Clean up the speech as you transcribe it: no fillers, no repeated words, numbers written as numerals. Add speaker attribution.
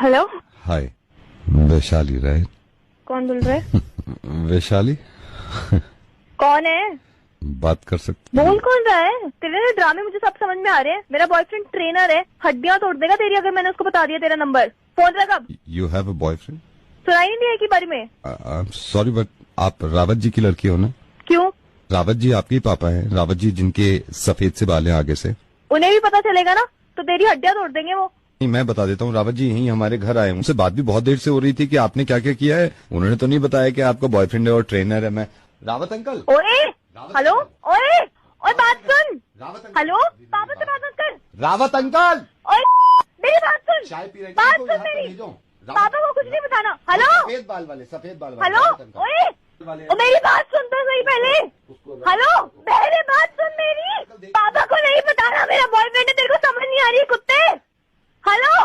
Speaker 1: Hello.
Speaker 2: हाय, Vaishali right?
Speaker 1: कौन बोल रहा है?
Speaker 2: वैशाली
Speaker 1: कौन है?
Speaker 2: बात कर सकते?
Speaker 1: बोल कौन रहा है? तेरे ड्रामे मुझे सब समझ में आ रहे हैं। मेरा बॉयफ्रेंड ट्रेनर है, हड्डियां तोड़ देगा तेरी अगर मैंने उसको बता दिया तेरा नंबर। फोन रख अब।
Speaker 2: You have a boyfriend?
Speaker 1: सुनाई नहीं दिया की बारे में?
Speaker 2: सॉरी बट आप रावत जी की लड़की हो ना?
Speaker 1: क्यों?
Speaker 2: रावत जी आपके ही पापा हैं, रावत जी जिनके सफेद से बाल हैं आगे से।
Speaker 1: उन्हें भी पता चलेगा ना तो तेरी हड्डियां तोड़ देंगे वो।
Speaker 2: नहीं, मैं बता देता हूँ। रावत जी यहीं हमारे घर आए, उनसे बात भी बहुत देर से हो रही थी कि आपने क्या क्या किया है। उन्होंने तो नहीं बताया कि आपका बॉयफ्रेंड है और ट्रेनर है। मैं रावत अंकल।
Speaker 1: ओए हेलो, ओए ओए बात सुन। हेलो, पापा से बात मत कर।
Speaker 2: रावत अंकल,
Speaker 1: ओए मेरी बात सुन।
Speaker 2: चाय पी रहे हैं,
Speaker 1: बात
Speaker 2: इनको
Speaker 1: सुन
Speaker 2: यहाँ पे
Speaker 1: मेरी।
Speaker 2: भेजो।
Speaker 1: पापा को कुछ नहीं बताना। हेलो,
Speaker 2: सफेद बाल वाले
Speaker 1: हेलो, ओए ओ मेरी बात सुन तो सही पहले। हेलो, पहले बात सुन मेरी। पापा को नहीं बताना मेरा बॉयफ्रेंड है, तेरे को समझ नहीं आ रही है कुत्ते। हेलो।